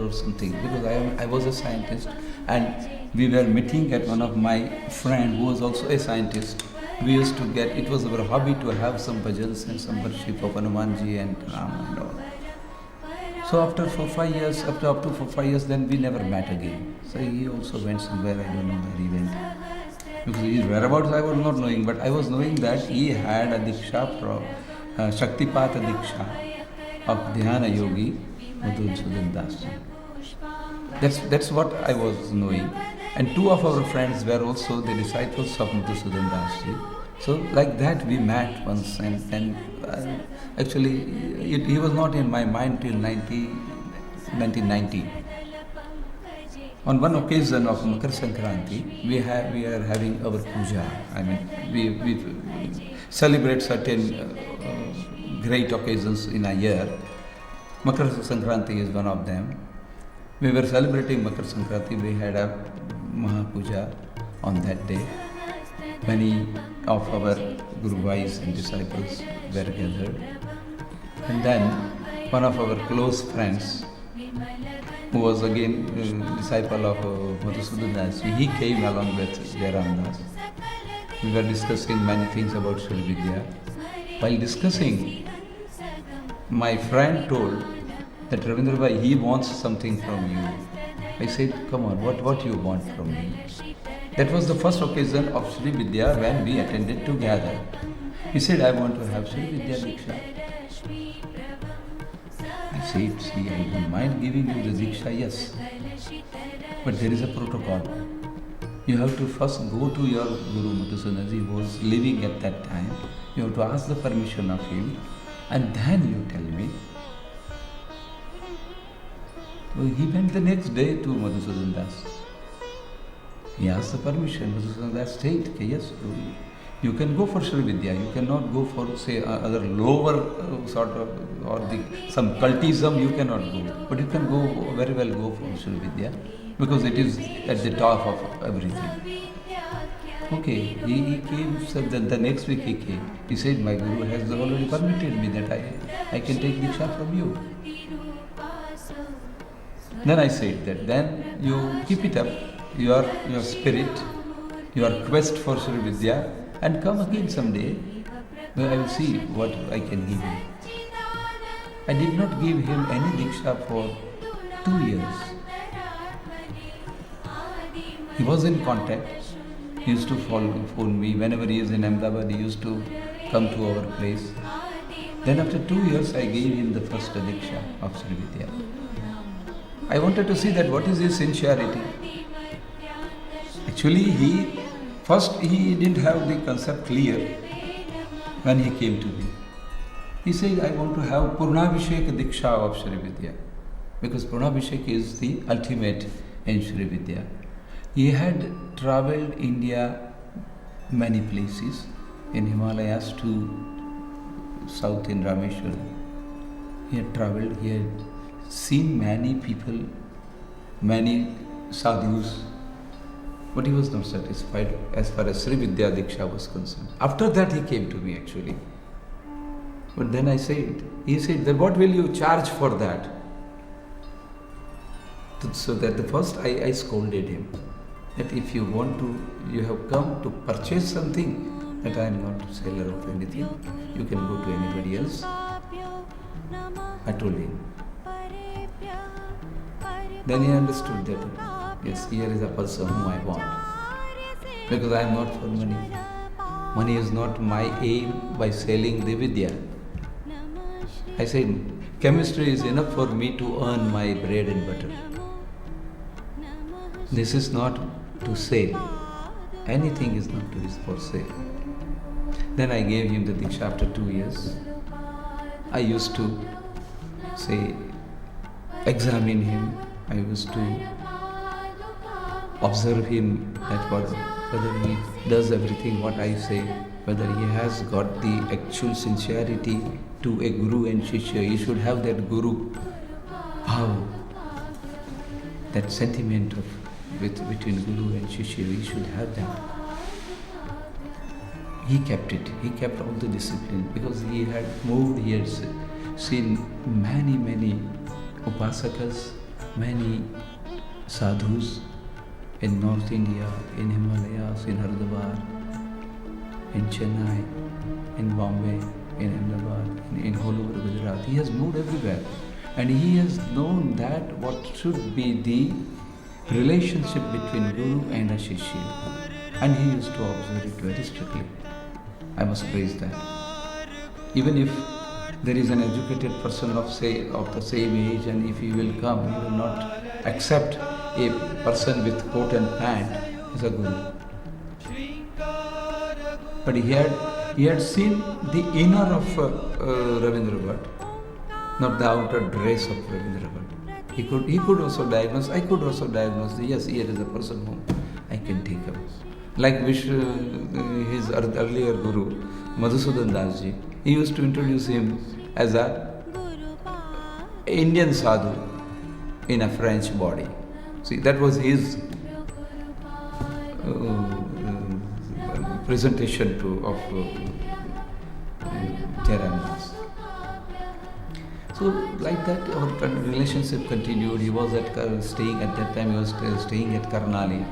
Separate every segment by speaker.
Speaker 1: or something, because I was a scientist, and we were meeting at one of my friend who was also a scientist. We used to get, it was our hobby to have some bhajans and some worship of Hanumanji and Ram and all. So after 4-5 years, up to 4-5 years, then we never met again. So he also went somewhere, I don't know where he went. Because his whereabouts I was not knowing, but I was knowing that he had a diksha from Shaktipata Diksha of Dhyana Yogi Madhusudan Das ji. That's what I was knowing. And two of our friends were also the disciples of Madhusudan Das ji. So like that we met once, and actually he was not in my mind till 1990. On one occasion of Makar Sankranti, we are having our puja. I mean, we celebrate certain great occasions in a year. Makar Sankranti is one of them. We were celebrating Makar Sankranti. We had a Mahapuja on that day. Many of our Guru Bhais and disciples were gathered. And then one of our close friends, who was again a disciple of Madhusudan Das, he came along with Jairam Das. We were discussing many things about Sri Vidya. While discussing, my friend told that Ravindra Bhai, he wants something from you. I said, come on, what you want from me? That was the first occasion of Sri Vidya when we attended together. He said, I want to have Sri Vidya Diksha. I said, see, I don't mind giving you the Diksha, yes. But there is a protocol. You have to first go to your Guru Madhusudan, who was living at that time. You have to ask the permission of him, and then you tell me. So he went the next day to Madhusudan Das. He asked the permission. Madhusudan Das said, yes, you can go for Sri Vidya. You cannot go for, say, other lower sort of, or some cultism, you cannot go. But you can go, very well go for Sri Vidya, because it is at the top of everything. Okay, he came, so the next week he came. He said, my Guru has already permitted me that I can take Diksha from you. Then I said that, then you keep it up, your spirit, your quest for Sri Vidya, and come again someday. I will see what I can give you. I did not give him any Diksha for 2 years. He was in contact. He used to phone me. Whenever he is in Ahmedabad, he used to come to our place. Then after 2 years, I gave him the first Diksha of Sri Vidya. I wanted to see that what is his sincerity. Actually, he didn't have the concept clear when he came to me. He said, I want to have Purnabhishek Diksha of Sri Vidya, because Purnabhishek is the ultimate in Sri Vidya. He had travelled India many places, in Himalayas to south in Rameshwaram. He had travelled, he had seen many people, many sadhus, but he was not satisfied as far as Sri Vidya Diksha was concerned. After that he came to me actually. But then he said, then what will you charge for that? So that the first I scolded him, that if you want to, you have come to purchase something, that I am not a seller of anything, you can go to anybody else. I told him. Then he understood that, yes, here is a person whom I want. Because I am not for money. Money is not my aim by selling the Vidya. I said, chemistry is enough for me to earn my bread and butter. This is not to sell. Anything is not to be for sale. Then I gave him the Diksha after 2 years. I used to examine him. I used to observe him, that whether he does everything what I say, whether he has got the actual sincerity to a Guru and Shishya. He should have that Guru bhav, that sentiment between Guru and Shishya. He should have that. He kept it. He kept all the discipline, because he had moved, he had seen many Upasakas, many sadhus in North India, in Himalayas, in Haridwar, in Chennai, in Bombay, in Ahmedabad, in all over Gujarat. He has moved everywhere. And he has known that what should be the relationship between Guru and a Shishya. And he used to observe it very strictly. I must praise that. Even if there is an educated person of the same age, and if he will come, he will not accept a person with coat and pant as a Guru. But he had seen the inner of Ravindra Bhatt, not the outer dress of Ravindra Bhatt. He could also diagnose, I could also diagnose, yes, here is a person whom I can take up. Like his earlier Guru, Madhusudan Das Ji, he used to introduce him as a Indian sadhu in a French body. See, that was his presentation of Jairam. So like that, our relationship continued. He was staying at that time. He was staying at Karnali.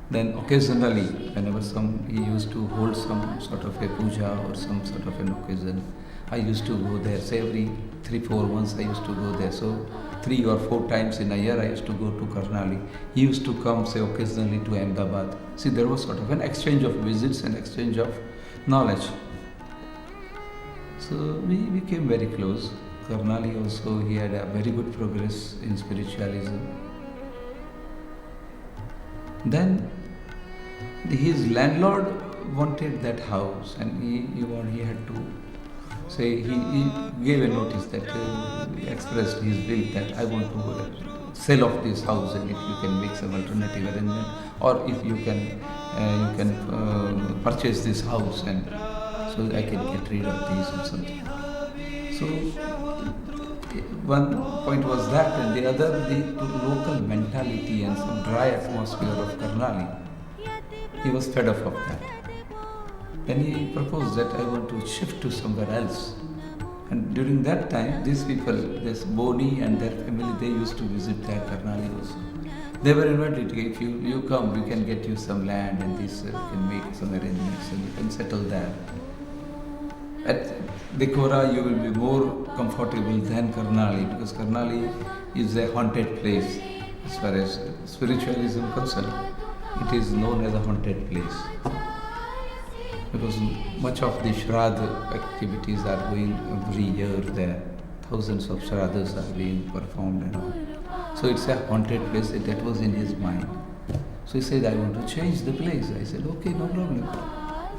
Speaker 1: Then occasionally, whenever he used to hold some sort of a puja or some sort of an occasion, I used to go there. Say every 3-4 months I used to go there. So 3 or 4 times in a year I used to go to Karnali. He used to come, say, occasionally to Ahmedabad. See, there was sort of an exchange of visits and exchange of knowledge. So we became very close. Karnali also, he had a very good progress in spiritualism. Then his landlord wanted that house, and he had to say, he gave a notice that he expressed his will that I want to sell off this house, and if you can make some alternative arrangement, or if you can purchase this house, and so I can get rid of these or something. So one point was that, and the other, the local mentality and some dry atmosphere of Karnali. He was fed up of that. Then he proposed that I want to shift to somewhere else. And during that time, these people, this Boni and their family, they used to visit their Karnali also. They were invited, if you come, we can get you some land, and this can make some arrangements, and you can settle there. At Nikora, you will be more comfortable than Karnali, because Karnali is a haunted place as far as spiritualism is concerned. It is known as a haunted place, because much of the Shraddha activities are going every year there. Thousands of Shraddhas are being performed and all. So it's a haunted place. That was in his mind. So he said, I want to change the place. I said, okay, no problem.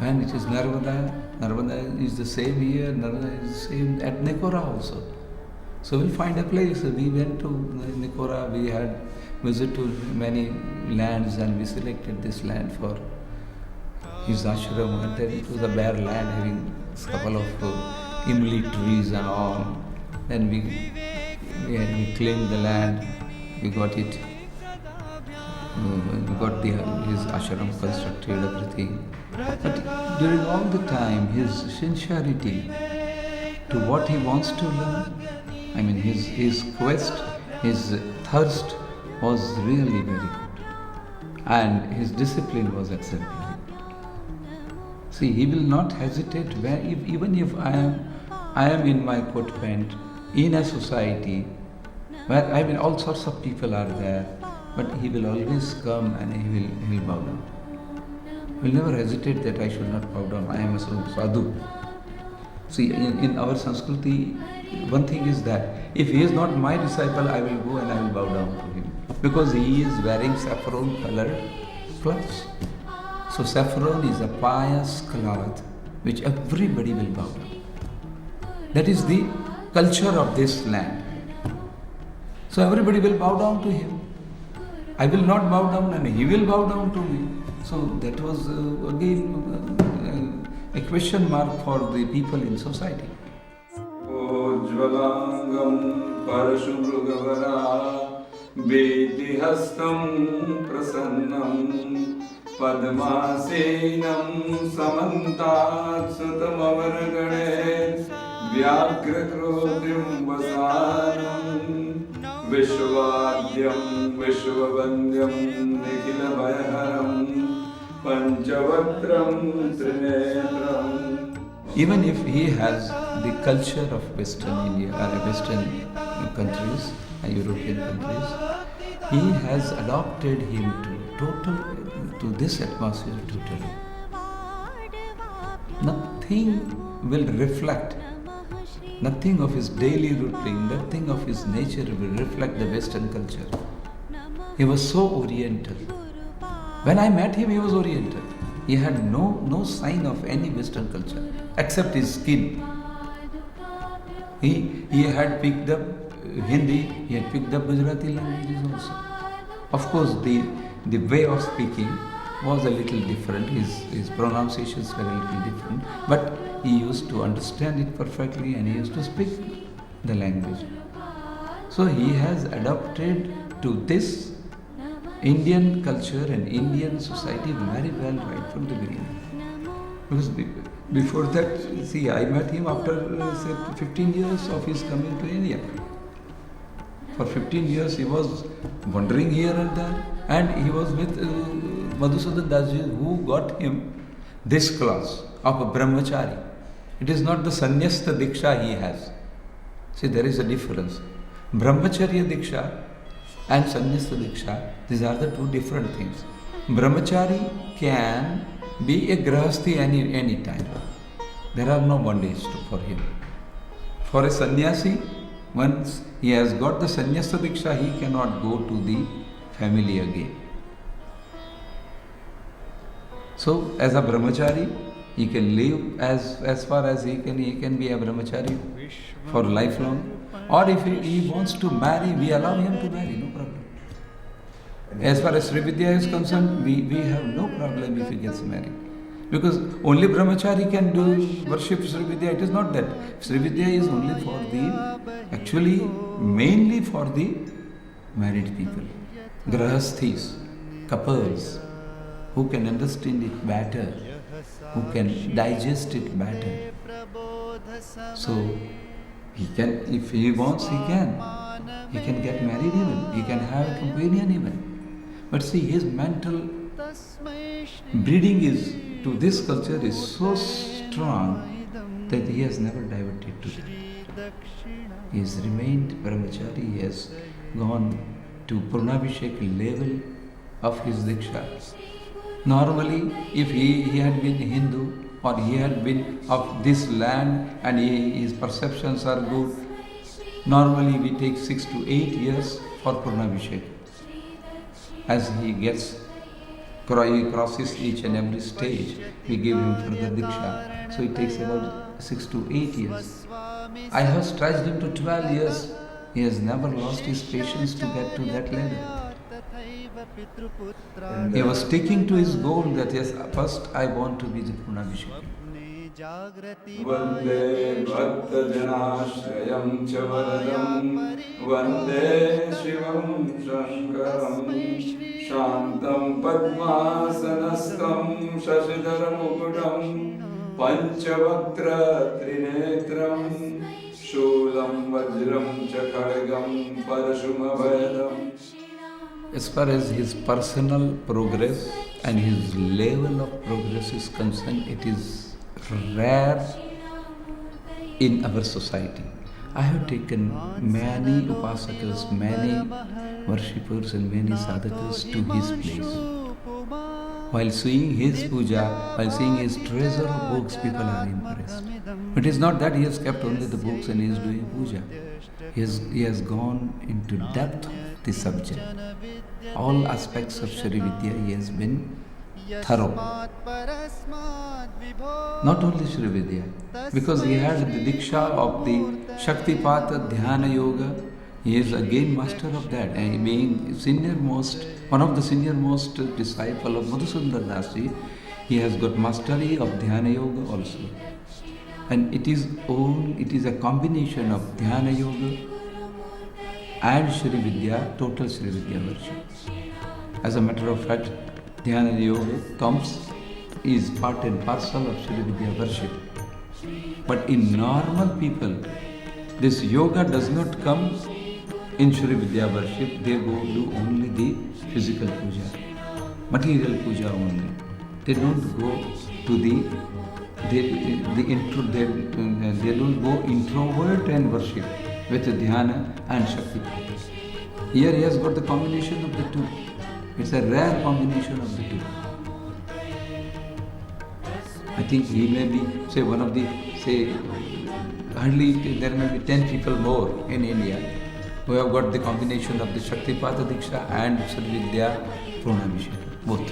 Speaker 1: And it is Narmada. Narmada is the same here. Narmada is the same at Nikora also. So we'll find a place. We went to Nikora. We had visit to many lands, and we selected this land for his ashram. And then it was a bare land having a couple of imli trees and all. Then we claimed the land. We got it. We got his ashram constructed, everything. But during all the time, his sincerity to what he wants to learn, I mean his quest, his thirst was really very good. And his discipline was exemplary. See, he will not hesitate even if I am in my coat pant in a society where all sorts of people are there, but he will always come and he will bow down. He will never hesitate that I should not bow down. I am a sadhu. See, in our Sanskriti, one thing is that if he is not my disciple, I will go and I will bow down to him, because he is wearing saffron colored clothes. So saffron is a pious cloth which everybody will bow down. That is the culture of this land. So everybody will bow down to him. I will not bow down and he will bow down to me. So that was again a question mark for the people in society. Ojvalangam parashubhrugavara vedihastam prasannam padmasenam samantat sutamavargane vyagrakrodrim vasanam विश्वाद्यं विश्ववन्द्यं निखिलभयहरं पञ्चवक्त्रं त्रिनेत्रम्. Even if he has the culture of Western India or Western countries, European countries, he has adopted him to this atmosphere totally. Nothing will reflect, nothing of his daily routine, nothing of his nature will reflect the Western culture. He was so oriental. When I met him, he was oriental. He had no sign of any Western culture except his skin. He had picked up Hindi, he had picked up Gujarati languages also. Of course, the way of speaking was a little different, his pronunciations were a little different, but he used to understand it perfectly and he used to speak the language. So he has adapted to this Indian culture and Indian society very well right from the beginning. Because before that, see, I met him after say 15 years of his coming to India. For 15 years he was wandering here and there, and he was with Madhusudan Dasji, who got him this class of a brahmachari. It is not the sannyasta diksha he has. See, there is a difference. Brahmacharya diksha and sannyasta diksha, these are the two different things. Brahmachari can be a grahasti any time. There are no bondages for him. For a sannyasi, once he has got the sannyasta diksha, he cannot go to the family again. So, as a brahmachari, he can live as far as he can be a brahmachari for lifelong. Or if he wants to marry, we allow him to marry, no problem. As far as Sri Vidya is concerned, we have no problem if he gets married. Because only brahmachari can do worship Sri Vidya. It is not that. Sri Vidya is only for mainly for the married people. Grahasthis, couples, who can understand it better, who can digest it better. So, he can, if he wants, he can. He can get married even. He can have a companion even. But see, his mental breeding to this culture is so strong that he has never diverted to it. He has remained brahmachari. He has gone to Purnabhishek level of his diksha. Normally, if he had been Hindu or he had been of this land and his perceptions are good, normally we take 6 to 8 years for Purnabhishek. As he crosses each and every stage, we give him further diksha. So it takes about 6 to 8 years. I have stretched him to 12 years. He has never lost his patience to get to that level. He was sticking to his goal that yes, first I want to be the Purnabhishek. Vande Bhakta Janashrayam Chavaradam Vande Shivam Shankaram Shantam Padmasanastam Shashidhara Mukudam Panchavaktra Trinetram Shulam Vajram Chakadagam Parashumabhayadam. As far as his personal progress and his level of progress is concerned, it is rare in our society. I have taken many upasakas, many worshippers and many sadhakas to his place. While seeing his puja, while seeing his treasure of books, people are impressed. It is not that he has kept only the books and he is doing puja. He has gone into depth of the subject. All aspects of Shri Vidya he has been thorough. Not only Shri Vidya, because he had the diksha of the Shaktipata Dhyana Yoga. He is again master of that, and being one of the senior-most disciple of Madhusudana Dasji, he has got mastery of Dhyana Yoga also. And it is a combination of Dhyana Yoga and Shri Vidya, total Shri Vidya worship. As a matter of fact, Dhyana Yoga is part and parcel of Shri Vidya worship. But in normal people, this yoga does not come in Shri Vidya worship, they go do only the physical puja, material puja only. They don't go to they don't go introvert and worship with dhyana and shakti. Here he has got the combination of the two. It's a rare combination of the two. I think he may be, say, one of the, say, hardly there may be 10 people more in India who have got the combination of the Shaktipada Diksha and Sarvidya Purnabhisheka, both.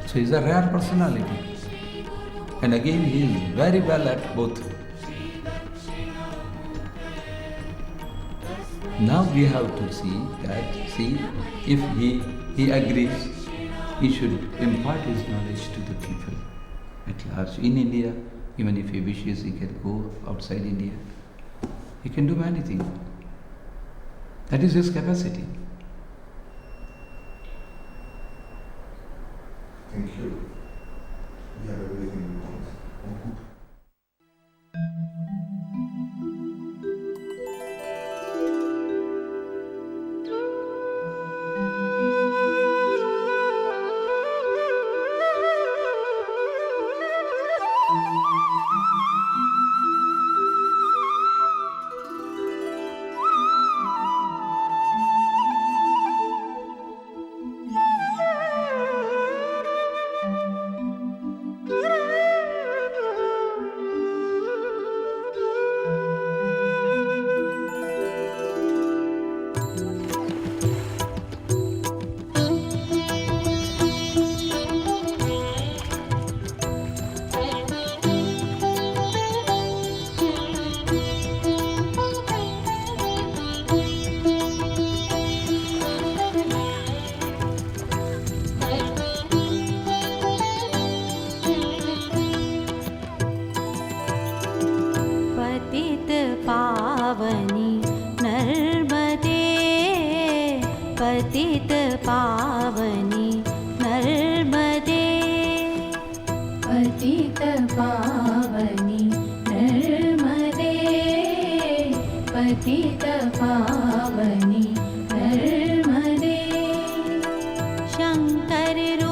Speaker 1: So he is a rare personality. And again, he is very well at both. Now we have to see if he agrees, he should impart his knowledge to the people at large. In India, even if he wishes, he can go outside India. He can do many things. That is his capacity.
Speaker 2: Thank you. We have everything we want.
Speaker 3: Pauni Narmade Patit Pauni Narmade Patit Pauni Narmade Patit Pauni Narmade Shankar